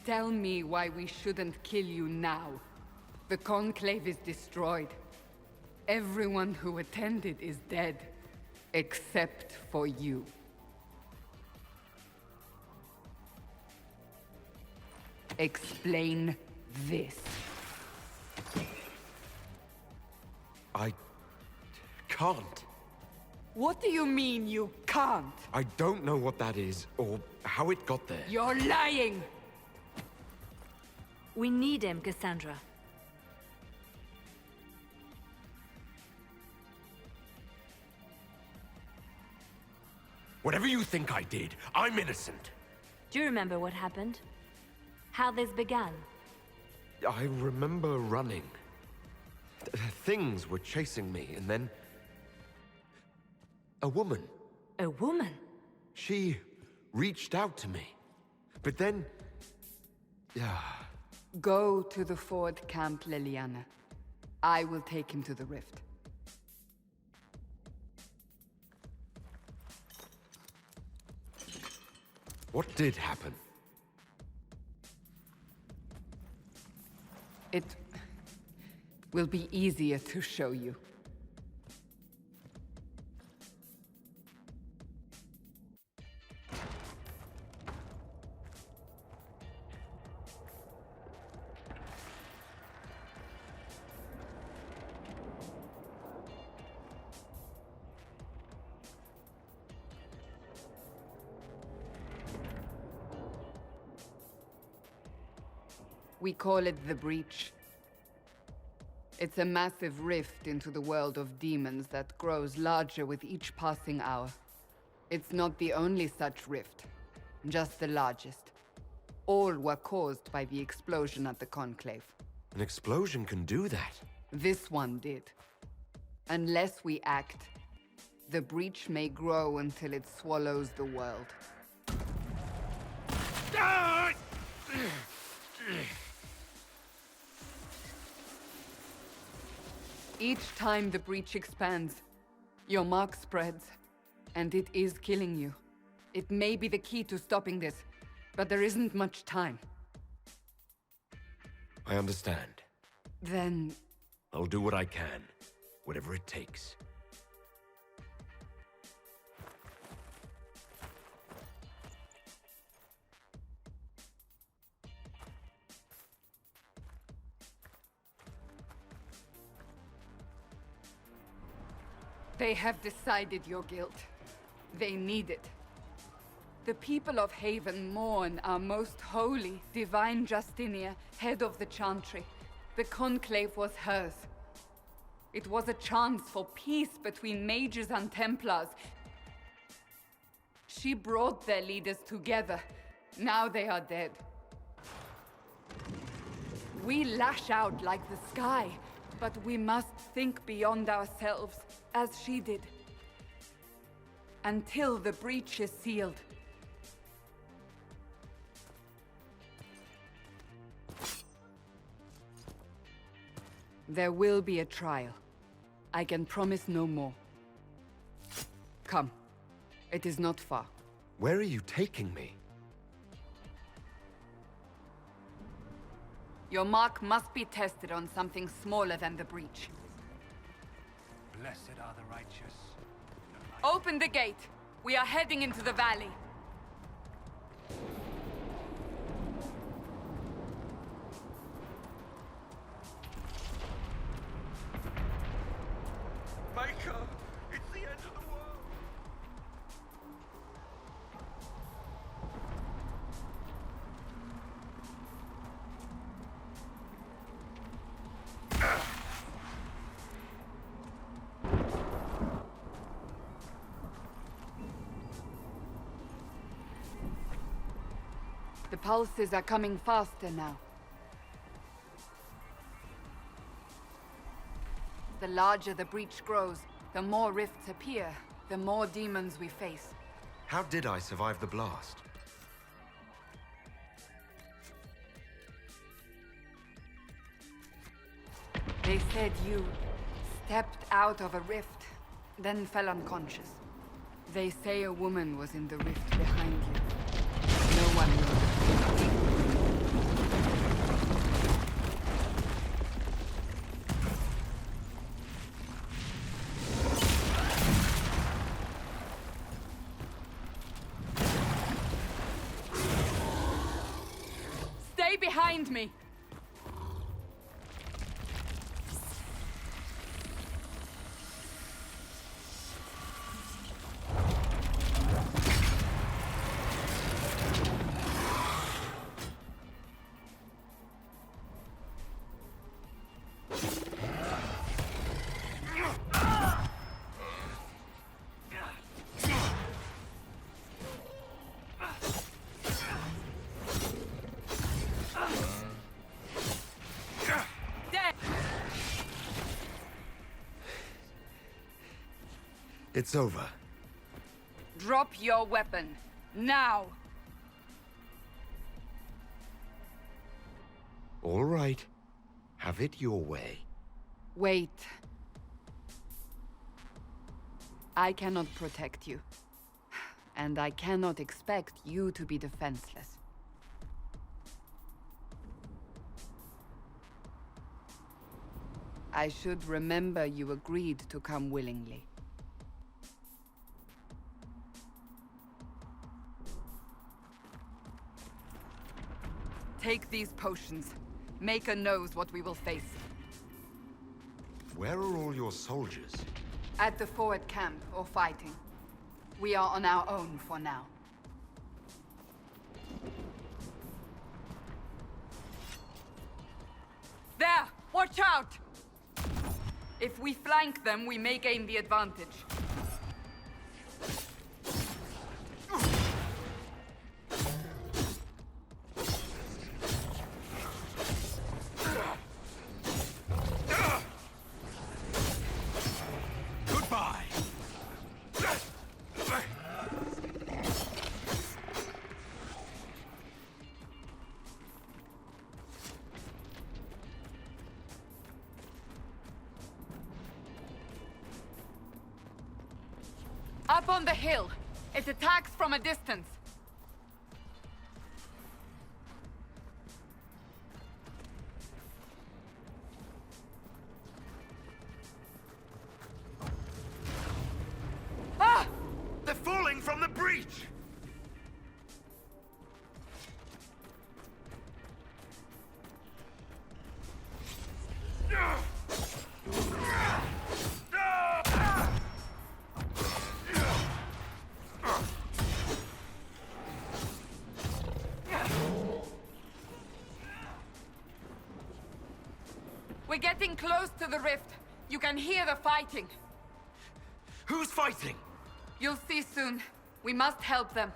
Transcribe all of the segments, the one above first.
Tell me why we shouldn't kill you now. The Conclave is destroyed. Everyone who attended is dead, except for you. Explain this. I can't. What do you mean you can't? I don't know what that is, or how it got there. You're lying! We need him, Cassandra. Whatever you think I did, I'm innocent. Do you remember what happened? How this began? I remember running. Things were chasing me, and then... a woman. A woman? She reached out to me. But then... Go to the Ford camp, Liliana. I will take him to the rift. What did happen? It will be easier to show you. We call it the Breach. It's a massive rift into the world of demons that grows larger with each passing hour. It's not the only such rift, just the largest. All were caused by the explosion at the Conclave. An explosion can do that. This one did. Unless we act, the Breach may grow until it swallows the world. Each time the Breach expands, your mark spreads, and it is killing you. It may be the key to stopping this, but there isn't much time. I understand. Then... I'll do what I can, whatever it takes. They have decided your guilt. They need it. The people of Haven mourn our most holy, divine Justinia, head of the Chantry. The Conclave was hers. It was a chance for peace between mages and Templars. She brought their leaders together. Now they are dead. We lash out like the sky, but we must think beyond ourselves, as she did. Until the Breach is sealed. There will be a trial. I can promise no more. Come. It is not far. Where are you taking me? Your mark must be tested on something smaller than the Breach. Blessed are the righteous. Open the gate. We are heading into the valley. Maker! It's the end of the world! The pulses are coming faster now. The larger the Breach grows, the more rifts appear, the more demons we face. How did I survive the blast? They said you stepped out of a rift, then fell unconscious. They say a woman was in the rift behind you. No one knows. Behind me! It's over. Drop your weapon. Now! All right. Have it your way. Wait. I cannot protect you. And I cannot expect you to be defenseless. I should remember you agreed to come willingly. Take these potions. Maker knows what we will face. Where are all your soldiers? At the forward camp, or fighting. We are on our own for now. There! Watch out! If we flank them, we may gain the advantage. Goodbye! Up on the hill! It attacks from a distance. Ah! They're falling from the breach! We're getting close to the rift. You can hear the fighting. Who's fighting? You'll see soon. We must help them.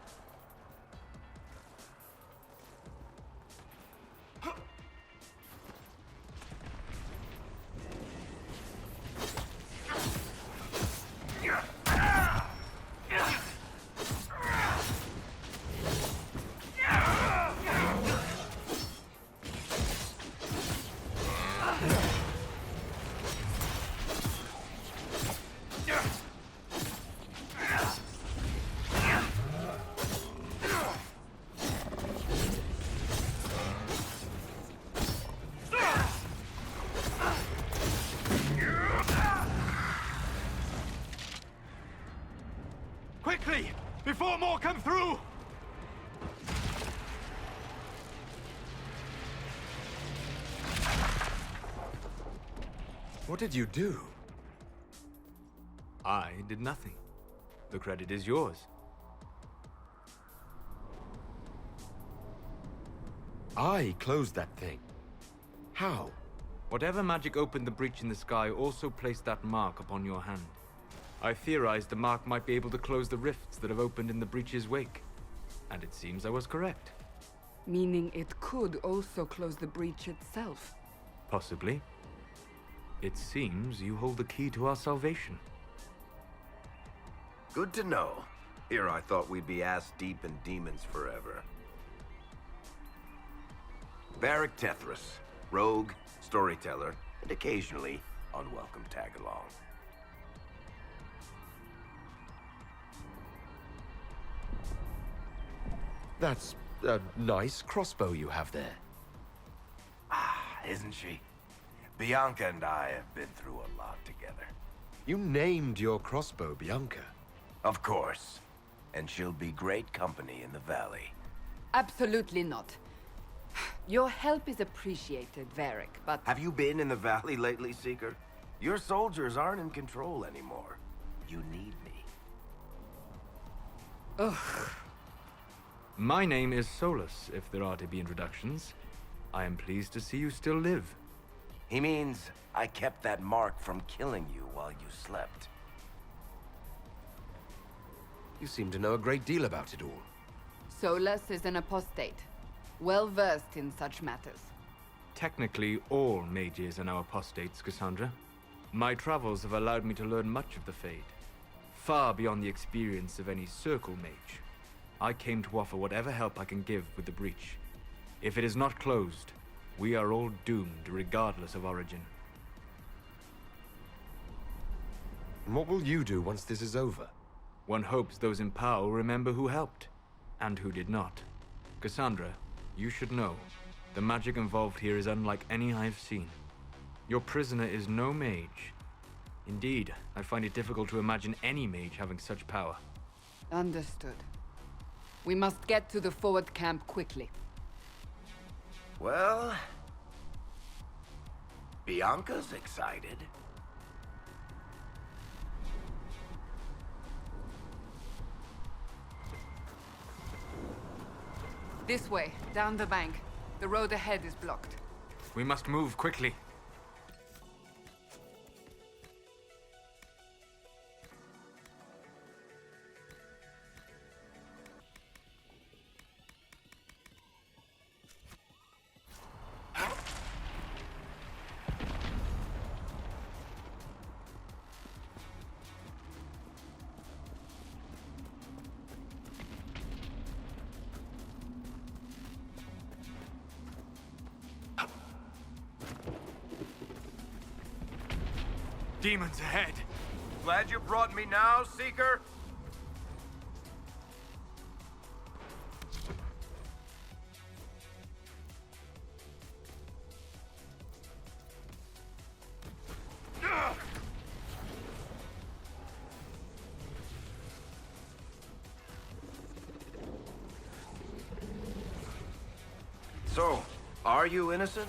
Quickly! Before more come through! What did you do? I did nothing. The credit is yours. I closed that thing. How? Whatever magic opened the breach in the sky also placed that mark upon your hand. I theorized the mark might be able to close the rifts that have opened in the breach's wake. And it seems I was correct. Meaning it could also close the breach itself. Possibly. It seems you hold the key to our salvation. Good to know. Here I thought we'd be ass-deep in demons forever. Varric Tethras, rogue, storyteller, and occasionally unwelcome tag-along. That's a nice crossbow you have there. Ah, isn't she? Bianca and I have been through a lot together. You named your crossbow Bianca. Of course. And she'll be great company in the valley. Absolutely not. Your help is appreciated, Varric, but Have you been in the valley lately, Seeker? Your soldiers aren't in control anymore. You need me. My name is Solus, if there are to be introductions. I am pleased to see you still live. He means I kept that mark from killing you while you slept. You seem to know a great deal about it all. Solus is an apostate, well-versed in such matters. Technically, all mages are now apostates, Cassandra. My travels have allowed me to learn much of the Fade, far beyond the experience of any Circle mage. I came to offer whatever help I can give with the breach. If it is not closed, we are all doomed regardless of origin. And what will you do once this is over? One hopes those in power will remember who helped, and who did not. Cassandra, you should know, the magic involved here is unlike any I've seen. Your prisoner is no mage. Indeed, I find it difficult to imagine any mage having such power. Understood. We must get to the forward camp quickly. Well... Bianca's excited. This way, down the bank. The road ahead is blocked. We must move quickly. Demons ahead! Glad you brought me now, Seeker? So, are you innocent?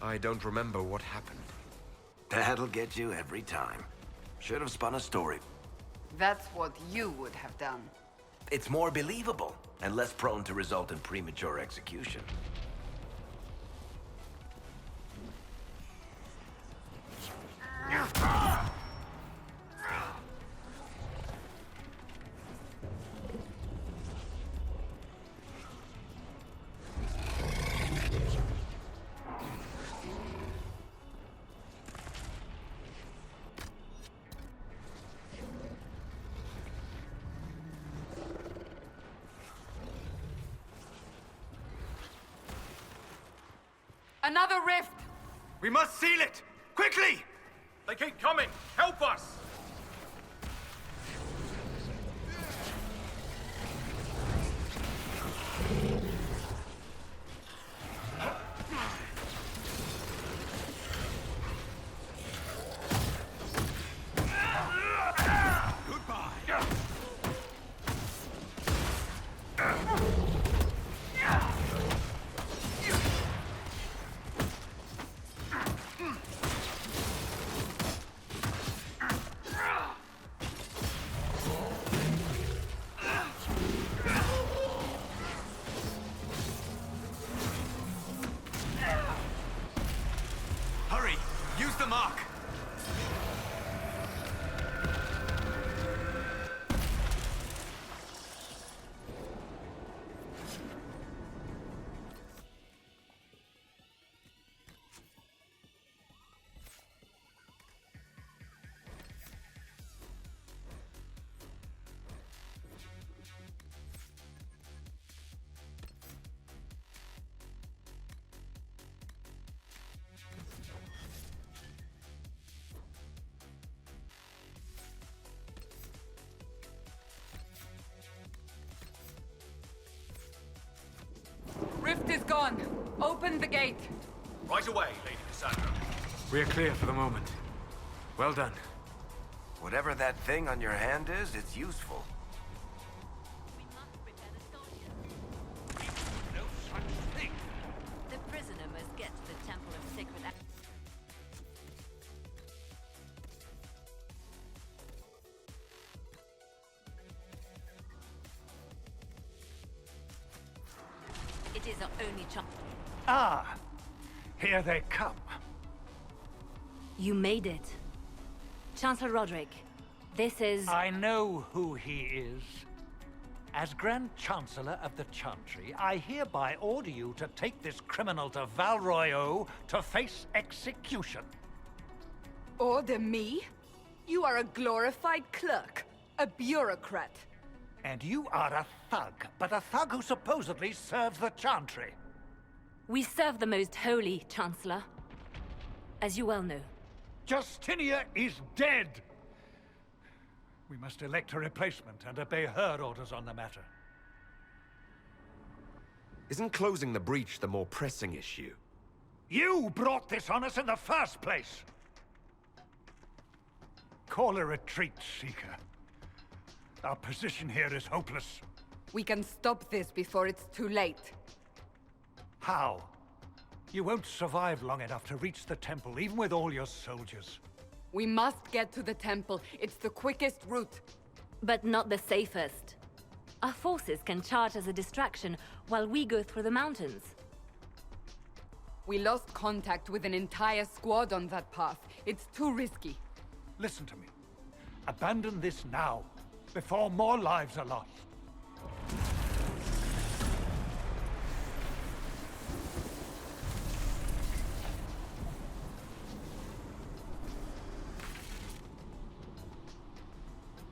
I don't remember what happened. That'll get you every time. Should have spun a story. That's what you would have done. It's more believable, and less prone to result in premature execution. Another rift! We must seal it! Quickly! They keep coming! Help us! Hurry! Use the mark! Rift is gone. Open the gate. Right away, Lady Cassandra. We are clear for the moment. Well done. Whatever that thing on your hand is, it's useful. The is our only chance. Ah, here they come. You made it. Chancellor Roderick, this is... I know who he is. As Grand Chancellor of the Chantry, I hereby order you to take this criminal to Val Royeaux to face execution. Order me? You are a glorified clerk, a bureaucrat. And you are a thug, but a thug who supposedly serves the Chantry. We serve the most holy, Chancellor. As you well know. Justinia is dead! We must elect a replacement and obey her orders on the matter. Isn't closing the breach the more pressing issue? You brought this on us in the first place! Call a retreat, Seeker. Our position here is hopeless. We can stop this before it's too late. How? You won't survive long enough to reach the temple, even with all your soldiers. We must get to the temple. It's the quickest route. But not the safest. Our forces can charge as a distraction while we go through the mountains. We lost contact with an entire squad on that path. It's too risky. Listen to me. Abandon this now, before more lives are lost.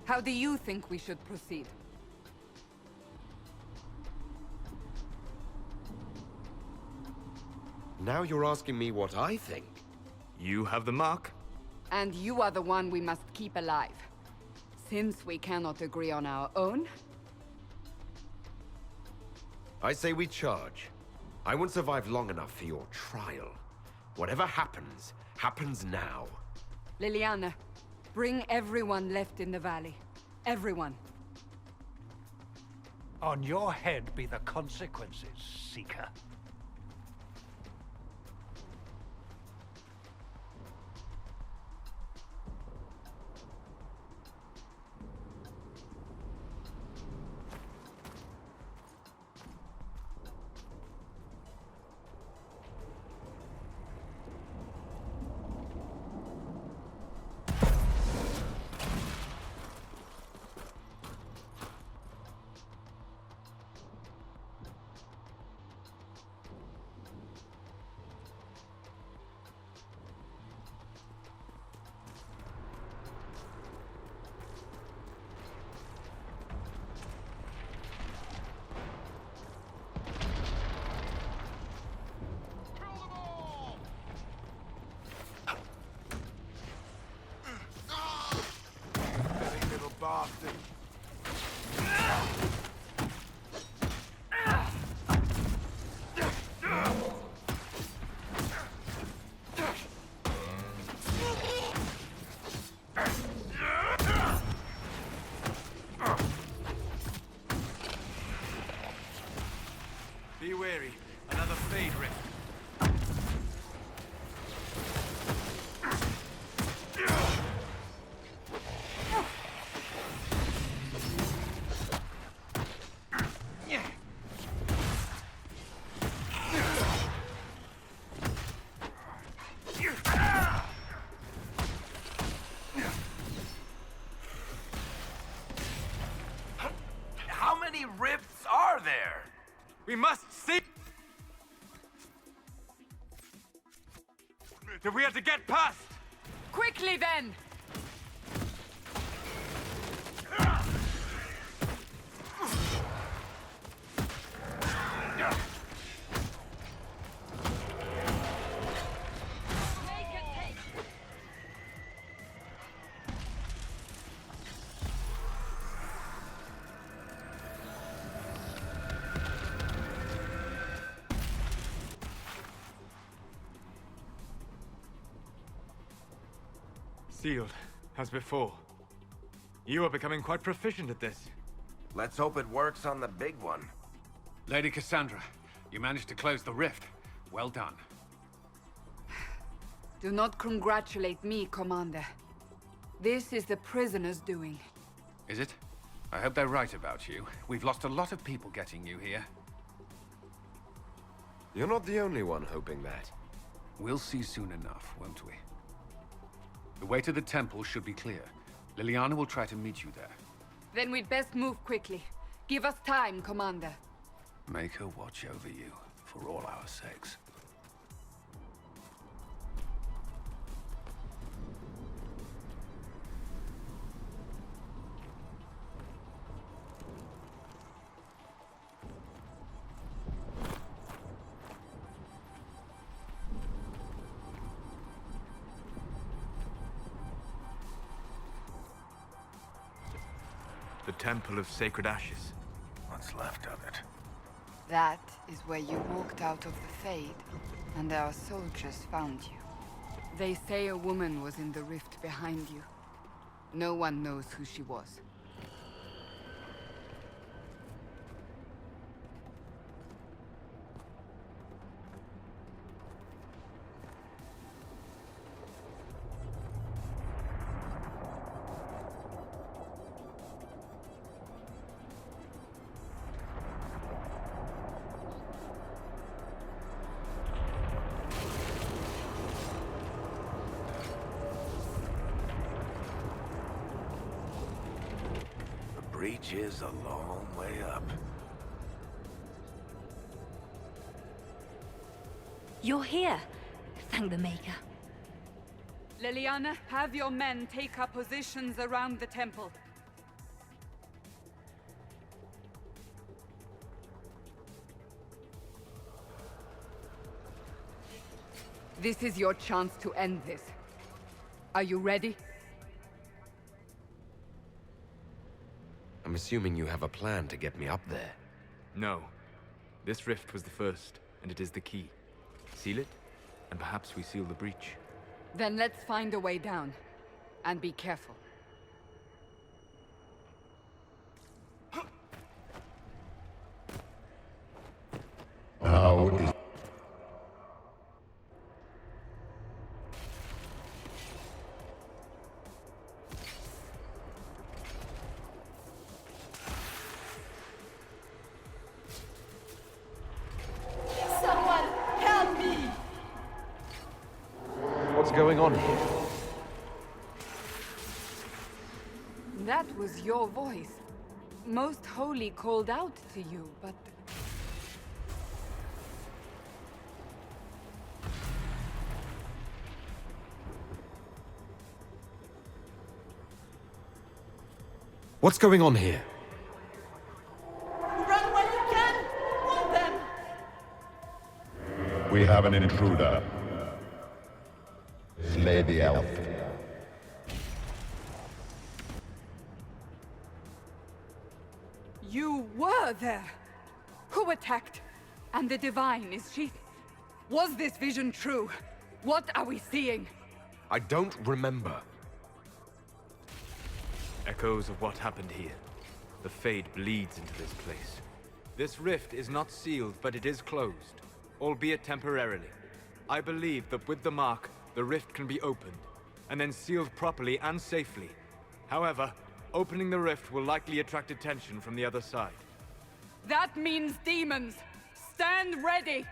How do you think we should proceed? Now you're asking me what I think. You have the mark. And you are the one we must keep alive. Since we cannot agree on our own, I say we charge. I won't survive long enough for your trial. Whatever happens, happens now. Liliana, bring everyone left in the valley. Everyone. On your head be the consequences, Seeker. Bastard. Be wary. Another fade rift. How many rifts are there? We must see. If we have to get past. Quickly then! Sealed, as before. You are becoming quite proficient at this. Let's hope it works on the big one. Lady Cassandra, you managed to close the rift. Well done. Do not congratulate me, Commander. This is the prisoner's doing. Is it? I hope they're right about you. We've lost a lot of people getting you here. You're not the only one hoping that. We'll see soon enough, won't we? The way to the temple should be clear. Liliana will try to meet you there. Then we'd best move quickly. Give us time, Commander. Make her watch over you, for all our sakes. The Temple of Sacred Ashes. What's left of it. That is where you walked out of the Fade, and our soldiers found you. They say a woman was in the rift behind you. No one knows who she was. The breach is a long way up. You're here. Thank the Maker. Liliana, have your men take up positions around the temple. This is your chance to end this. Are you ready? I'm assuming you have a plan to get me up there. No. This rift was the first, and it is the key. Seal it, and perhaps we seal the breach. Then let's find a way down. And be careful. How is... Someone help me! What's going on here? That was your voice. Most Holy called out to you, but... What's going on here? Run while you can! Hold them! We have an intruder. Slay the elf. You were there! Who attacked? And the Divine, is she... Was this vision true? What are we seeing? I don't remember. Echoes of what happened here. The Fade bleeds into this place. This rift is not sealed, but it is closed, albeit temporarily. I believe that with the mark, the rift can be opened, and then sealed properly and safely. However, opening the rift will likely attract attention from the other side. That means demons! Stand ready!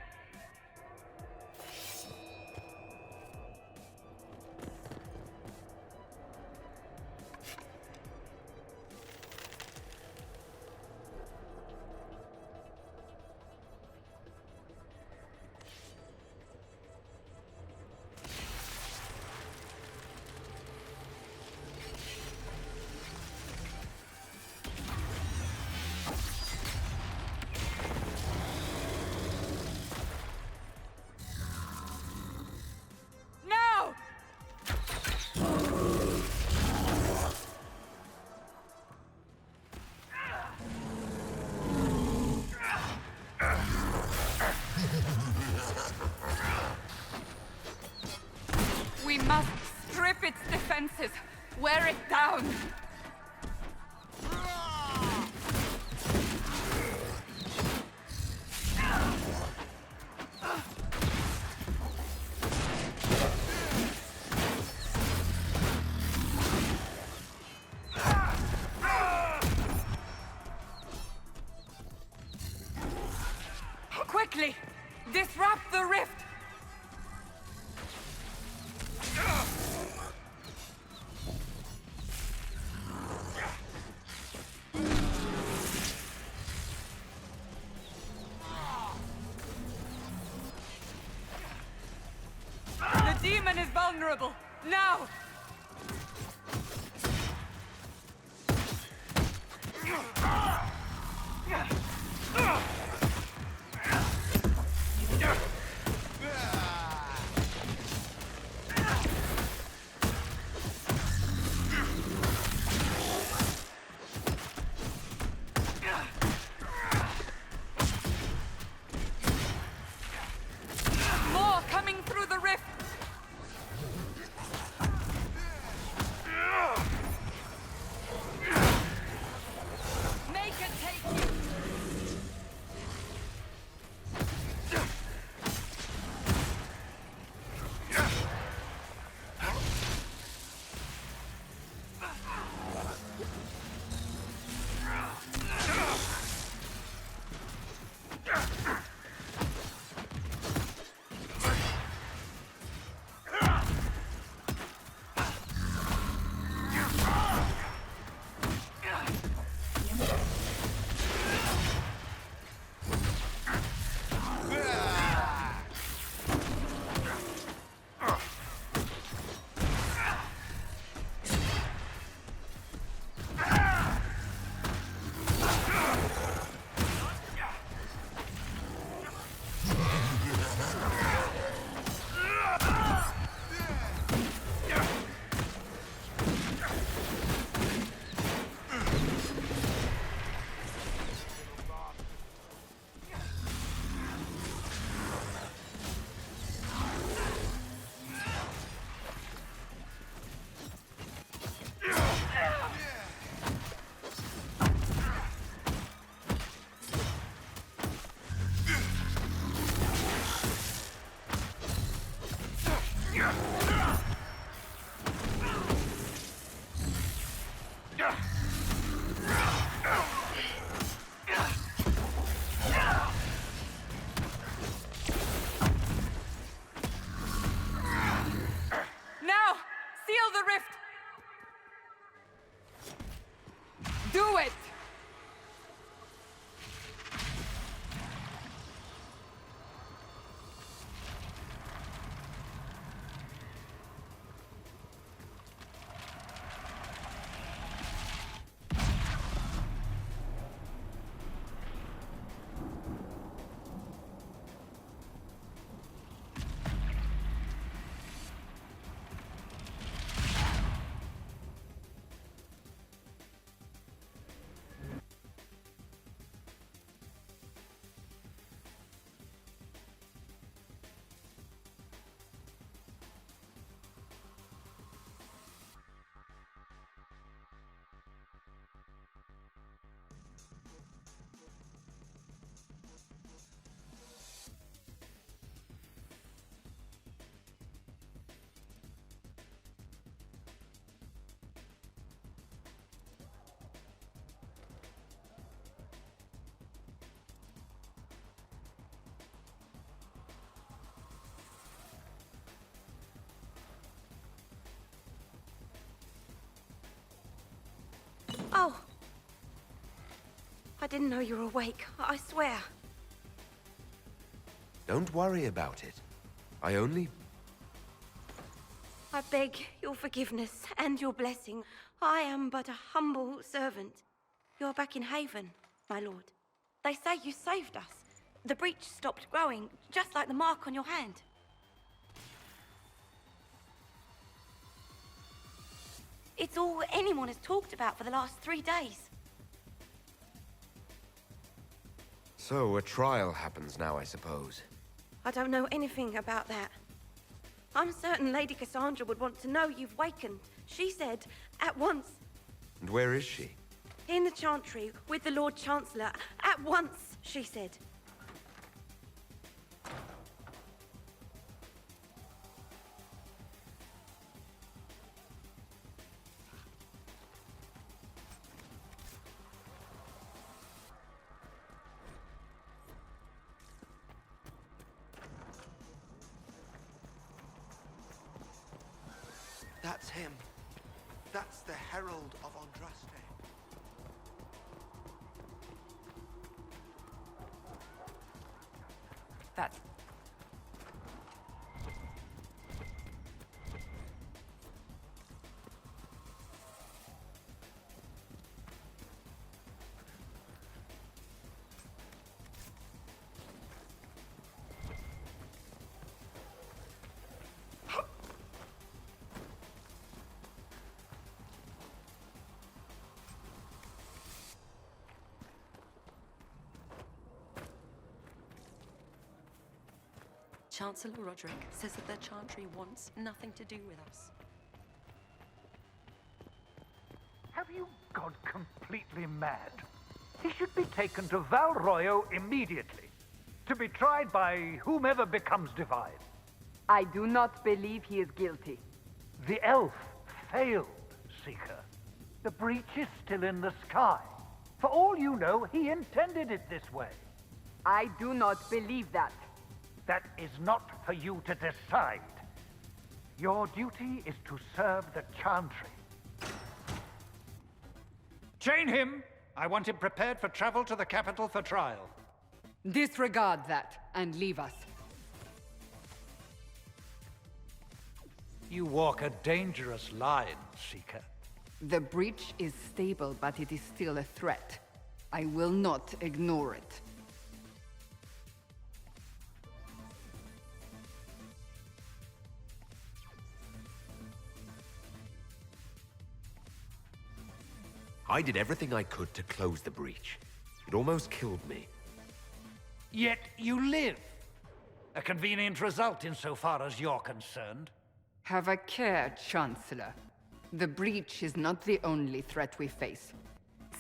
We must strip its defenses, wear it down. Quickly, disrupt invulnerable! Now! More coming through the rift! Make it take you! Now! Seal the rift! Do it! Oh. I didn't know you were awake. I swear. Don't worry about it. I only... I beg your forgiveness and your blessing. I am but a humble servant. You're back in Haven, my lord. They say you saved us. The breach stopped growing, just like the mark on your hand. It's all anyone has talked about for the last 3 days. So, a trial happens now, I suppose. I don't know anything about that. I'm certain Lady Cassandra would want to know you've wakened. She said, at once. And where is she? In the Chantry, with the Lord Chancellor. At once, she said. That's him. That's the Herald of Andraste. Chancellor Roderick says that the Chantry wants nothing to do with us. Have you gone completely mad? He should be taken to Val Royo immediately, to be tried by whomever becomes divine. I do not believe he is guilty. The elf failed, Seeker. The breach is still in the sky. For all you know, he intended it this way. I do not believe that. That is not for you to decide. Your duty is to serve the Chantry. Chain him! I want him prepared for travel to the capital for trial. Disregard that and leave us. You walk a dangerous line, Seeker. The breach is stable, but it is still a threat. I will not ignore it. I did everything I could to close the breach. It almost killed me. Yet you live. A convenient result insofar as you're concerned. Have a care, Chancellor. The breach is not the only threat we face.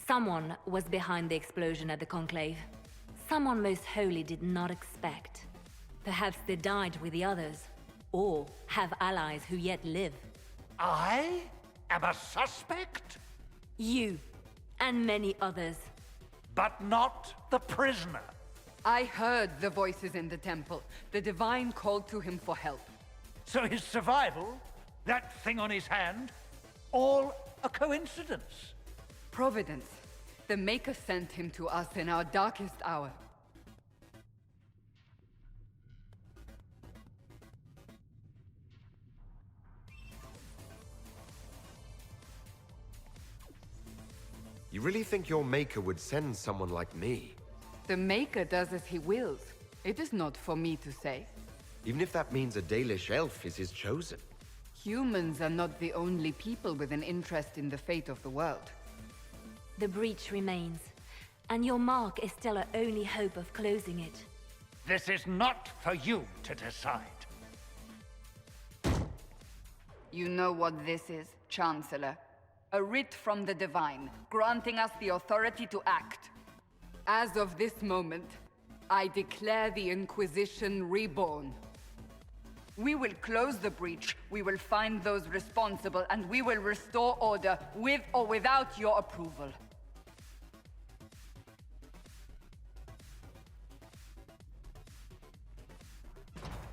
Someone was behind the explosion at the Conclave. Someone most holy did not expect. Perhaps they died with the others, or have allies who yet live. I am a suspect? You, and many others. But not the prisoner. I heard the voices in the temple. The Divine called to him for help. So his survival, that thing on his hand, all a coincidence. Providence. The Maker sent him to us in our darkest hour. You really think your Maker would send someone like me? The Maker does as he wills. It is not for me to say. Even if that means a Dalish elf is his chosen. Humans are not the only people with an interest in the fate of the world. The breach remains, and your mark is still our only hope of closing it. This is not for you to decide. You know what this is, Chancellor. A writ from the Divine, granting us the authority to act. As of this moment, I declare the Inquisition reborn. We will close the breach, we will find those responsible, and we will restore order with or without your approval.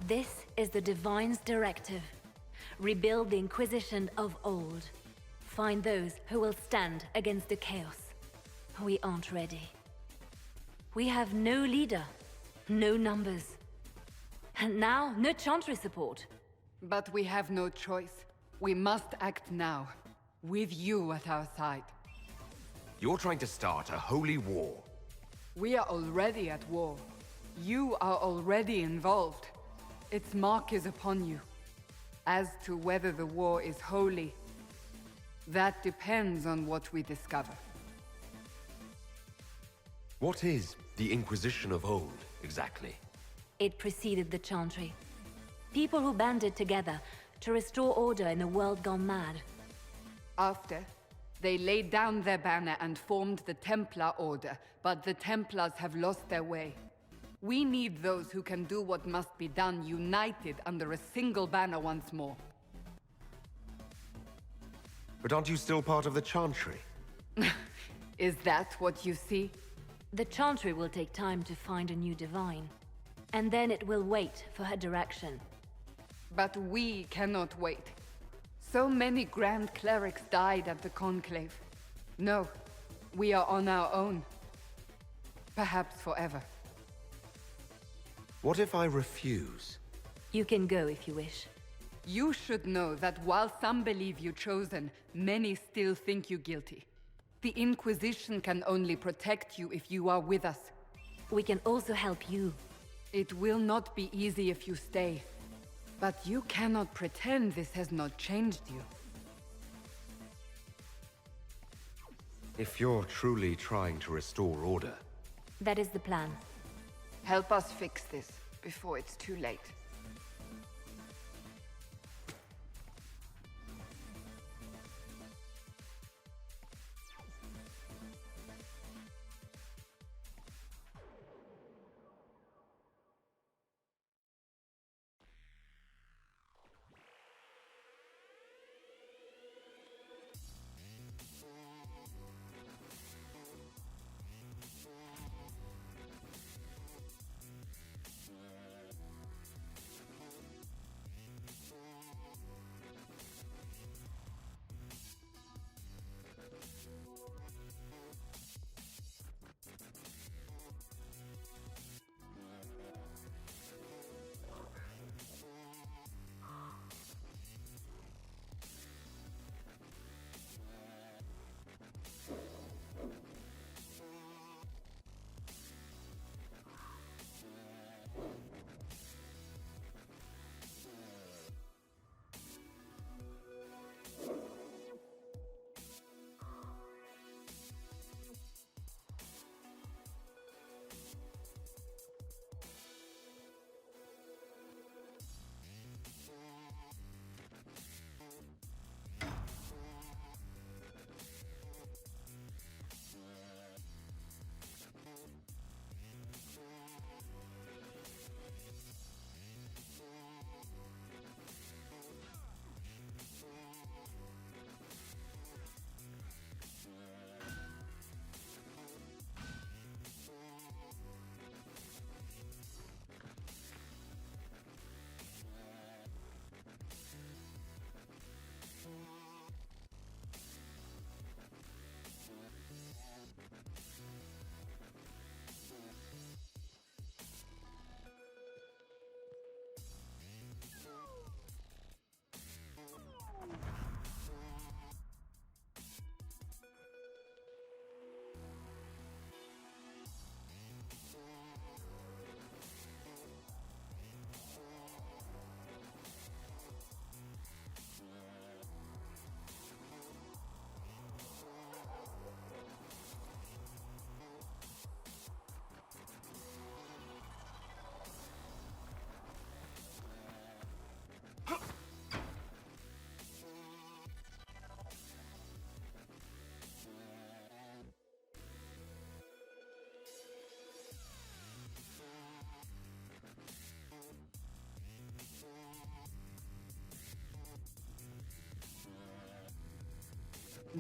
This is the Divine's directive. Rebuild the Inquisition of old. Find those who will stand against the chaos. We aren't ready. We have no leader, no numbers. And now, no Chantry support. But we have no choice. We must act now, with you at our side. You're trying to start a holy war. We are already at war. You are already involved. Its mark is upon you. As to whether the war is holy, that depends on what we discover. What is the Inquisition of old, exactly? It preceded the Chantry. People who banded together to restore order in a world gone mad. After, they laid down their banner and formed the Templar Order, but the Templars have lost their way. We need those who can do what must be done, united under a single banner once more. But aren't you still part of the Chantry? Is that what you see? The Chantry will take time to find a new Divine. And then it will wait for her direction. But we cannot wait. So many Grand Clerics died at the Conclave. No, we are on our own. Perhaps forever. What if I refuse? You can go if you wish. You should know that while some believe you chosen, many still think you guilty. The Inquisition can only protect you if you are with us. We can also help you. It will not be easy if you stay. But you cannot pretend this has not changed you. If you're truly trying to restore order... That is the plan. Help us fix this before it's too late.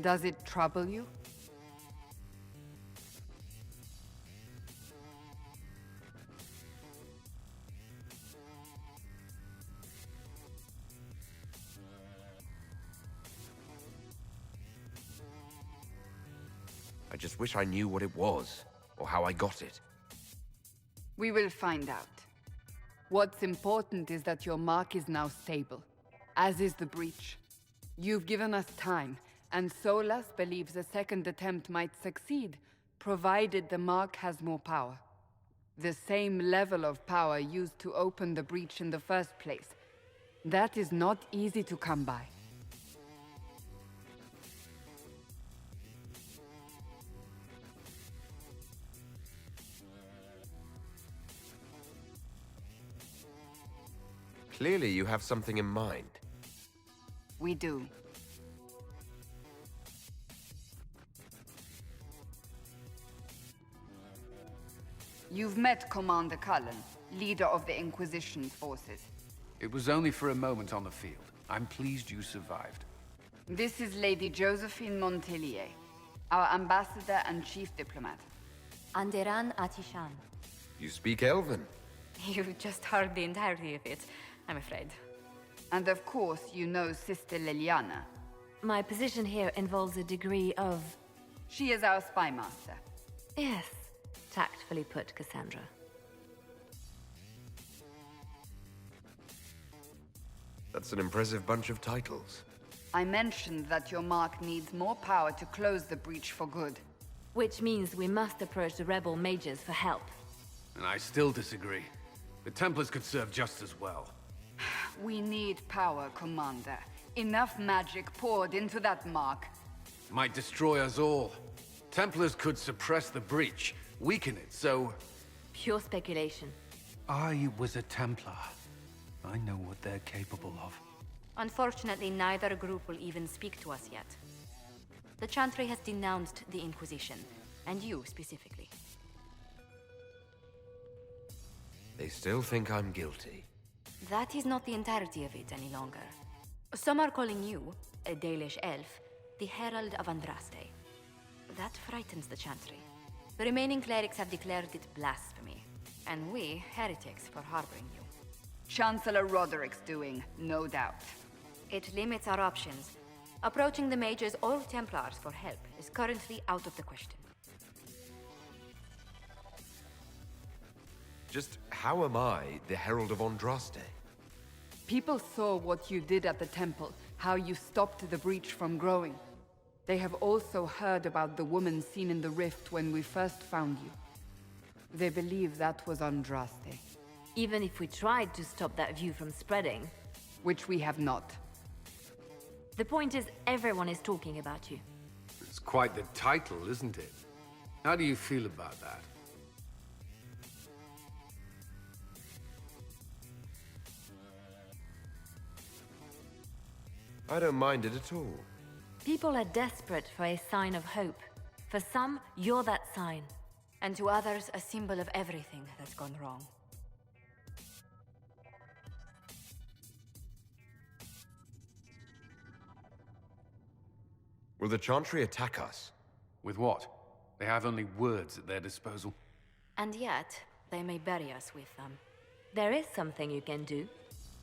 Does it trouble you? I just wish I knew what it was, or how I got it. We will find out. What's important is that your mark is now stable, as is the breach. You've given us time, and Solas believes a second attempt might succeed, provided the mark has more power. The same level of power used to open the breach in the first place. That is not easy to come by. Clearly you have something in mind. We do. You've met Commander Cullen, leader of the Inquisition's forces. It was only for a moment on the field. I'm pleased you survived. This is Lady Josephine Montelier, our ambassador and chief diplomat. Anderan Atishan. You speak Elven. You just heard the entirety of it, I'm afraid. And of course, you know Sister Liliana. My position here involves a degree of... She is our spy master. Yes, tactfully put, Cassandra. That's an impressive bunch of titles. I mentioned that your mark needs more power to close the breach for good. Which means we must approach the rebel mages for help. And I still disagree. The Templars could serve just as well. We need power, Commander. Enough magic poured into that mark. Might destroy us all. Templars could suppress the breach, weaken it, so... Pure speculation. I was a Templar. I know what they're capable of. Unfortunately, neither group will even speak to us yet. The Chantry has denounced the Inquisition, and you specifically. They still think I'm guilty. That is not the entirety of it any longer. Some are calling you, a Dalish elf, the Herald of Andraste. That frightens the Chantry. The remaining clerics have declared it blasphemy, and we, heretics, for harboring you. Chancellor Roderick's doing, no doubt. It limits our options. Approaching the mages or Templars for help is currently out of the question. Just how am I the Herald of Andraste? People saw what you did at the temple, how you stopped the breach from growing. They have also heard about the woman seen in the rift when we first found you. They believe that was Andraste. Even if we tried to stop that view from spreading... Which we have not. The point is, everyone is talking about you. It's quite the title, isn't it? How do you feel about that? I don't mind it at all. People are desperate for a sign of hope. For some, you're that sign. And to others, a symbol of everything that's gone wrong. Will the Chantry attack us? With what? They have only words at their disposal. And yet, they may bury us with them. There is something you can do.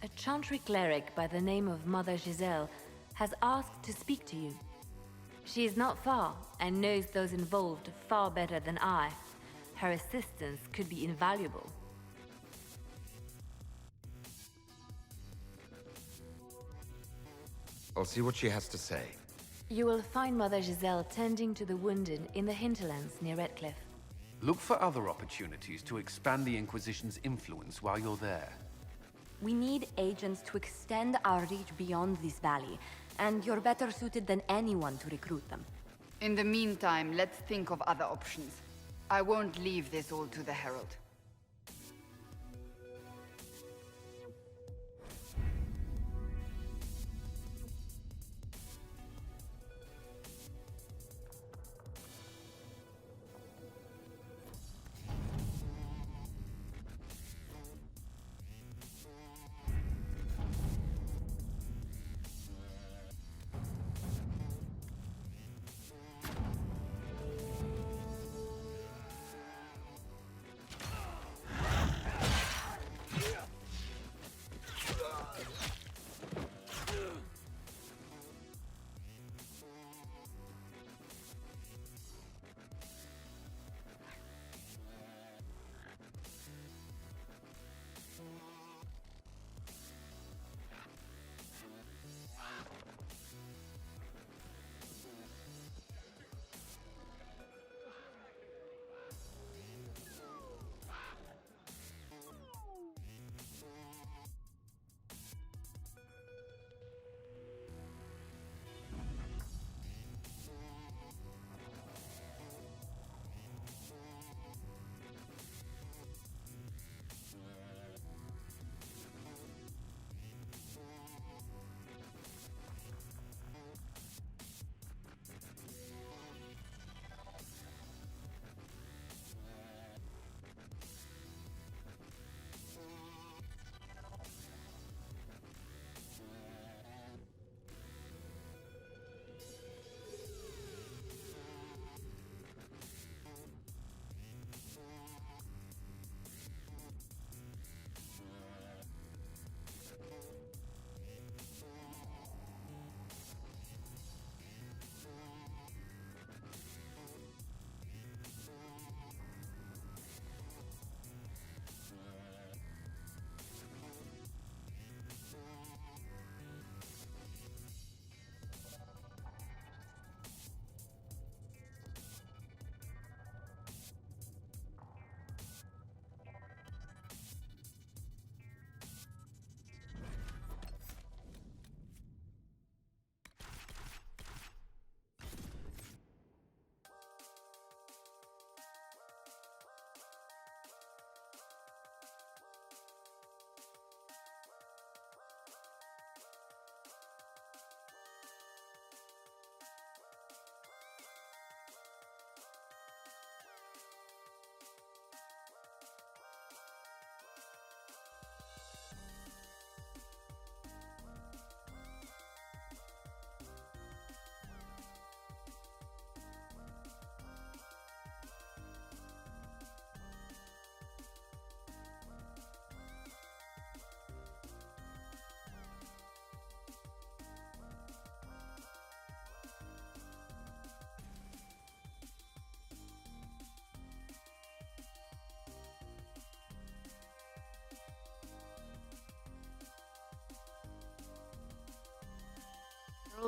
A Chantry cleric by the name of Mother Giselle has asked to speak to you. She is not far and knows those involved far better than I. Her assistance could be invaluable. I'll see what she has to say. You will find Mother Giselle tending to the wounded in the hinterlands near Redcliffe. Look for other opportunities to expand the Inquisition's influence while you're there. We need agents to extend our reach beyond this valley, and you're better suited than anyone to recruit them. In the meantime, let's think of other options. I won't leave this all to the Herald.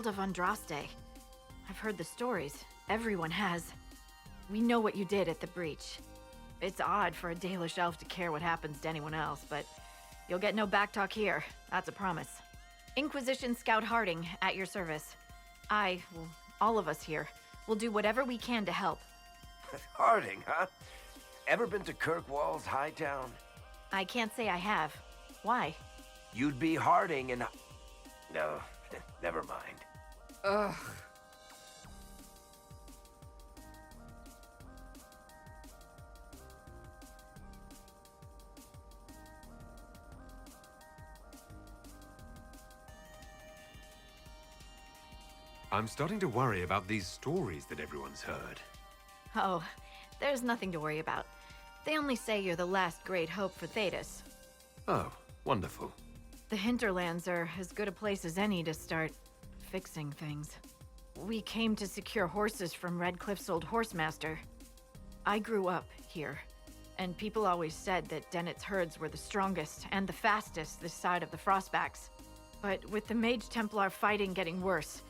Herald of Andraste. I've heard the stories. Everyone has. We know what you did at the breach. It's odd for a Dalish elf to care what happens to anyone else, but you'll get no backtalk here. That's a promise. Inquisition Scout Harding, at your service. All of us here, will do whatever we can to help. Harding, huh? Ever been to Kirkwall's Hightown? I can't say I have. Why? You'd be Harding in... No, never mind. Ugh. I'm starting to worry about these stories that everyone's heard. Oh, there's nothing to worry about. They only say you're the last great hope for Thedas. Oh, wonderful. The hinterlands are as good a place as any to start fixing things. We came to secure horses from Redcliffe's old horsemaster. I grew up here, and people always said that Dennett's herds were the strongest and the fastest this side of the Frostbacks. But with the Mage Templar fighting getting worse,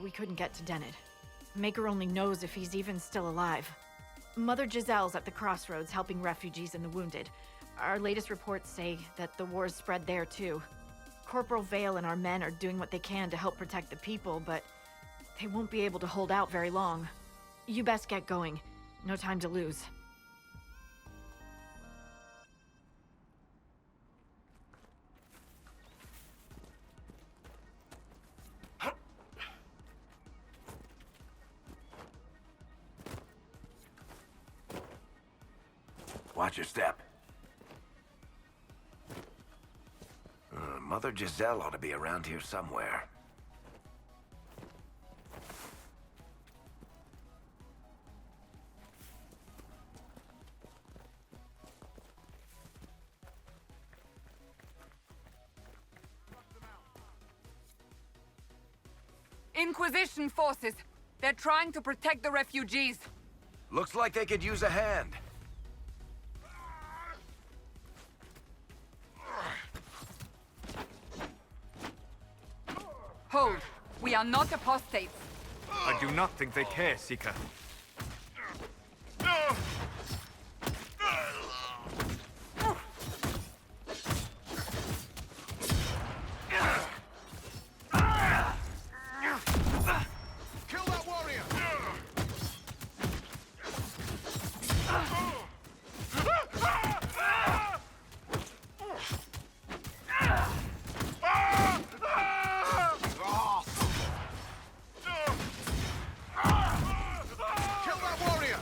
we couldn't get to Dennett. Maker only knows if he's even still alive. Mother Giselle's at the crossroads helping refugees and the wounded. Our latest reports say that the war's spread there too. Corporal Vale and our men are doing what they can to help protect the people, but they won't be able to hold out very long. You best get going. No time to lose. Watch your step. Mother Giselle ought to be around here somewhere. Inquisition forces. They're trying to protect the refugees. Looks like they could use a hand. Hold. We are not apostates. I do not think they care, Seeker. Kill that warrior! Kill that warrior!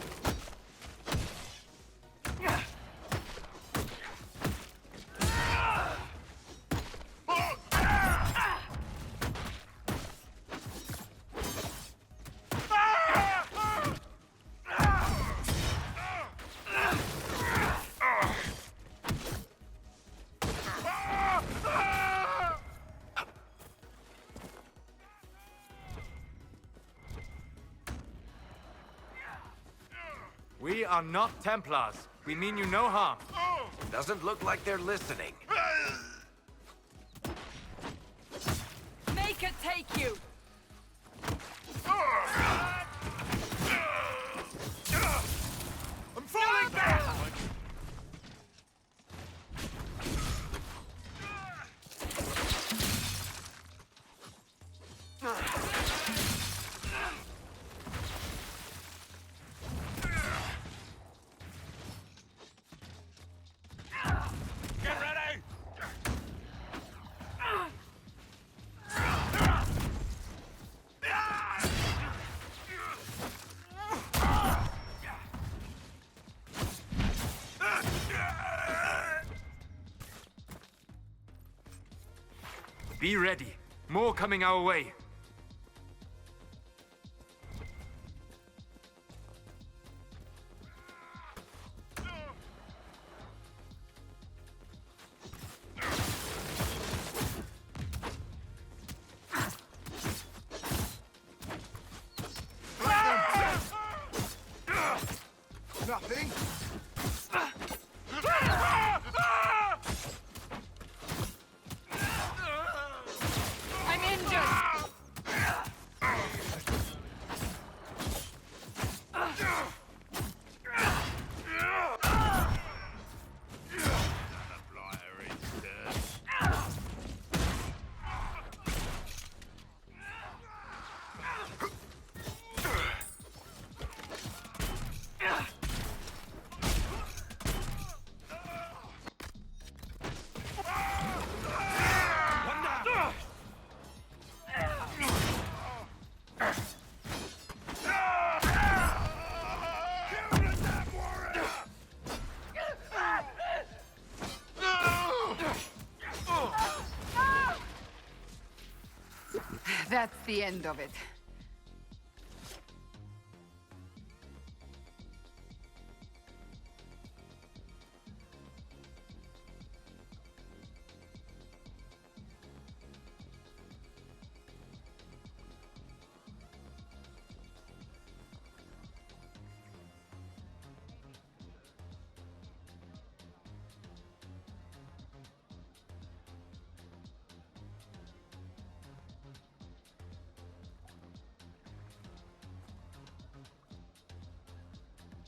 We are not Templars. We mean you no harm. Doesn't look like they're listening. Make it take you! I'm falling down! Get ready! Be ready. More coming our way. Nothing. I'm injured! That's the end of it.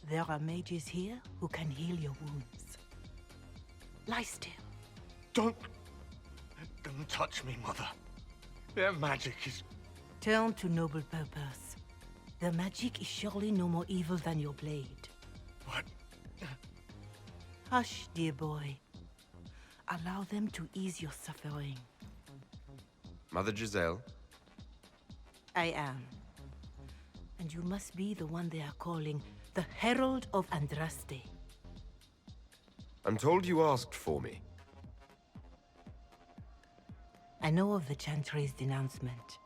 There are mages here who can heal your wounds. Lie still. Don't touch me, Mother. Their magic is... Turn to noble purpose. Their magic is surely no more evil than your blade. What? Hush, dear boy. Allow them to ease your suffering. Mother Giselle? I am. And you must be the one they are calling the Herald of Andraste. I'm told you asked for me. I know of the Chantry's denouncement,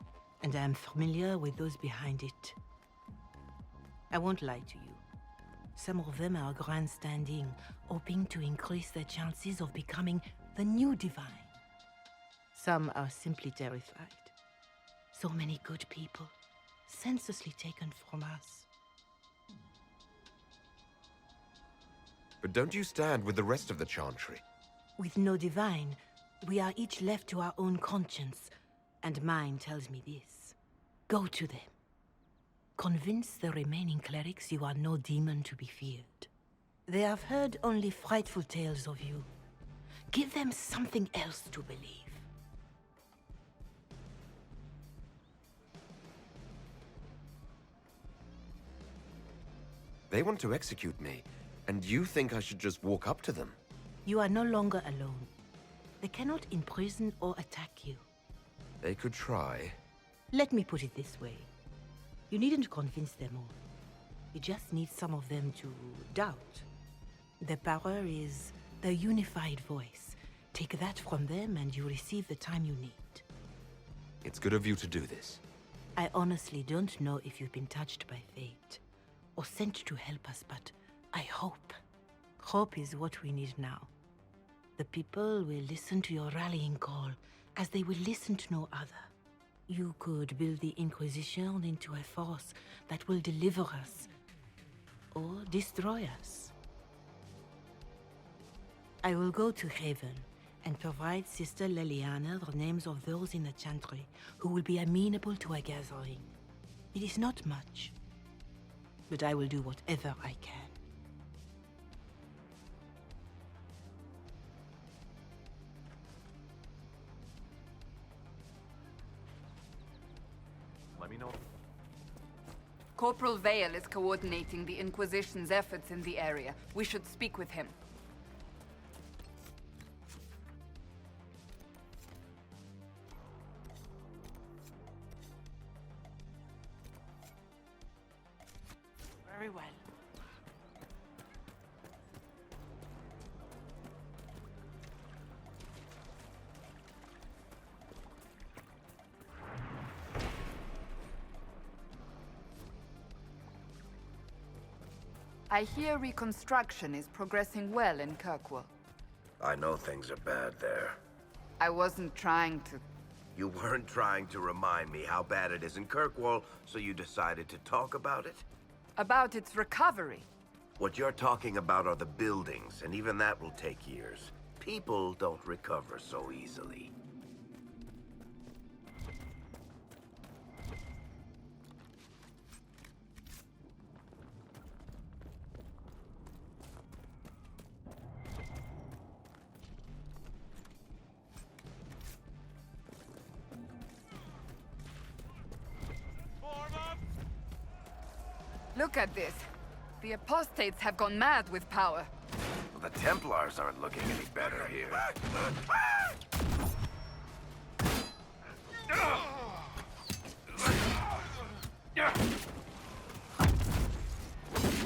and I am familiar with those behind it. I won't lie to you. Some of them are grandstanding, hoping to increase their chances of becoming the new divine. Some are simply terrified. So many good people, senselessly taken from us. But don't you stand with the rest of the Chantry? With no divine, we are each left to our own conscience, and mine tells me this. Go to them. Convince the remaining clerics you are no demon to be feared. They have heard only frightful tales of you. Give them something else to believe. They want to execute me, and you think I should just walk up to them? You are no longer alone. They cannot imprison or attack you. They could try. Let me put it this way. You needn't convince them all. You just need some of them to doubt. Their power is the unified voice. Take that from them and you receive the time you need. It's good of you to do this. I honestly don't know if you've been touched by fate or sent to help us, but I hope. Hope is what we need now. The people will listen to your rallying call, as they will listen to no other. You could build the Inquisition into a force that will deliver us, or destroy us. I will go to Haven and provide Sister Leliana the names of those in the Chantry who will be amenable to a gathering. It is not much, but I will do whatever I can. Let me know. Corporal Vale is coordinating the Inquisition's efforts in the area. We should speak with him. Very well. I hear reconstruction is progressing well in Kirkwall. I know things are bad there. I wasn't trying to... You weren't trying to remind me how bad it is in Kirkwall, so you decided to talk about it? About its recovery. What you're talking about are the buildings, and even that will take years. People don't recover so easily. Look at this. The apostates have gone mad with power. The Templars aren't looking any better here.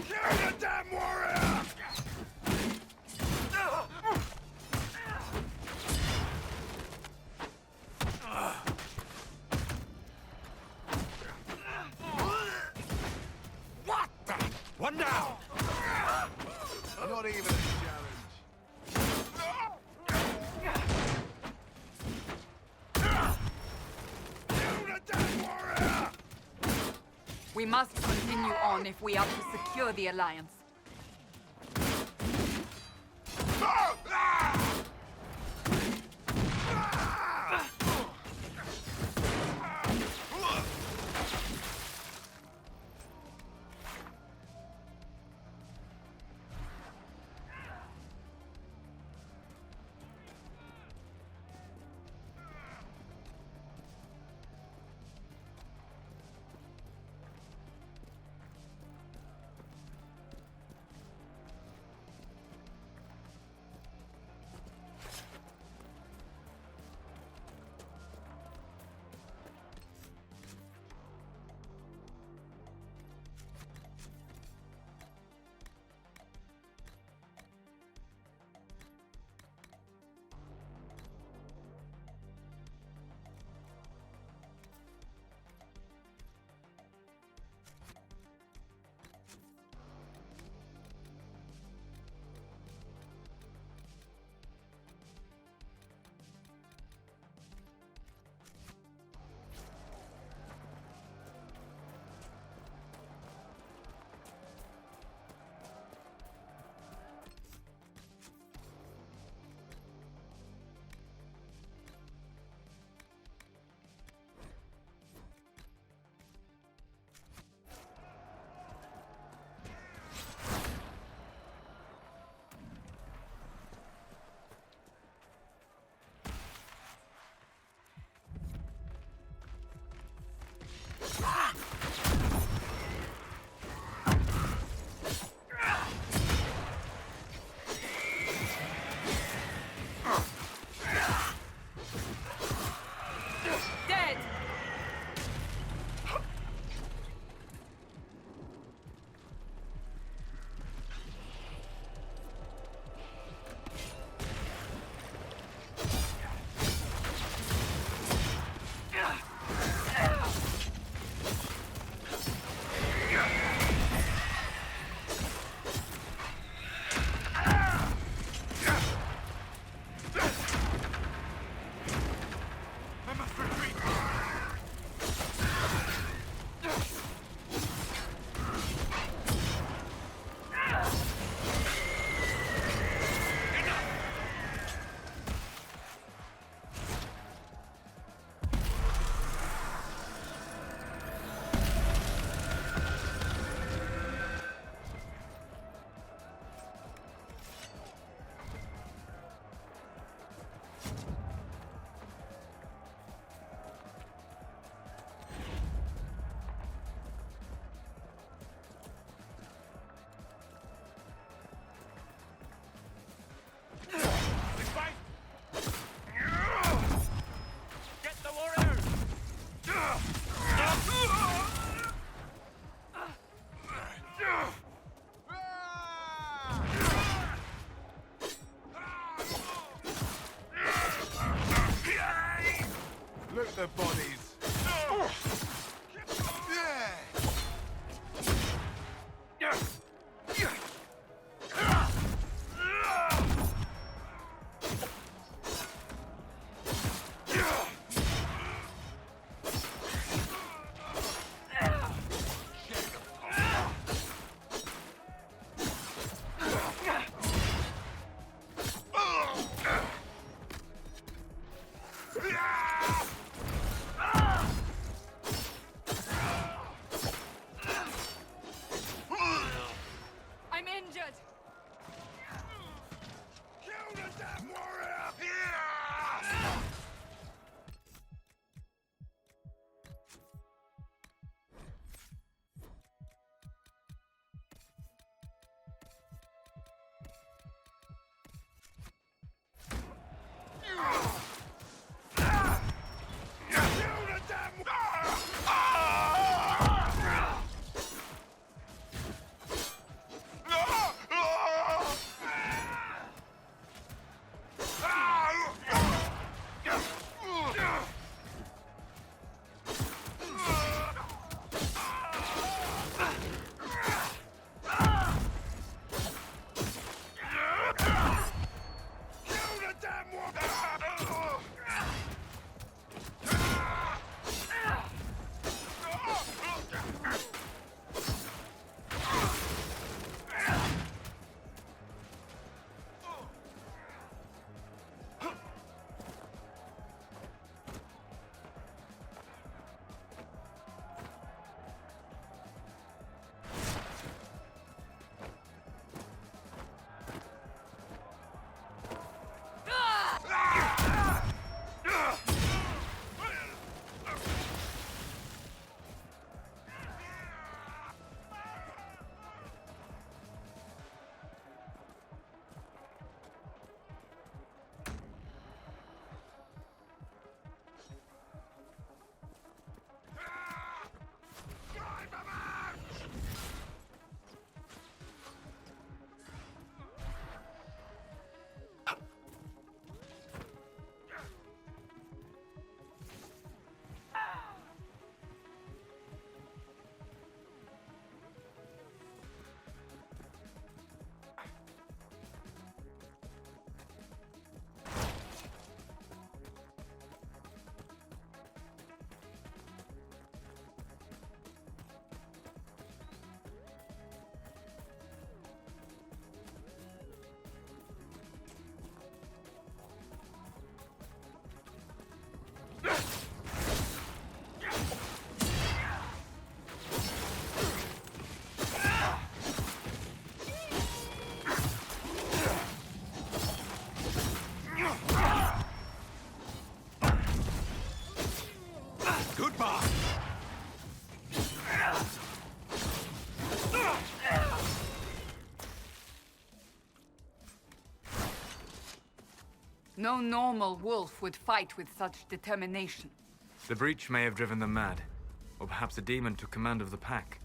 Kill the damn warrior! One down! Not even a challenge. We must continue on if we are to secure the Alliance. No normal wolf would fight with such determination. The breach may have driven them mad. Or perhaps a demon took command of the pack.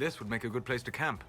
This would make a good place to camp.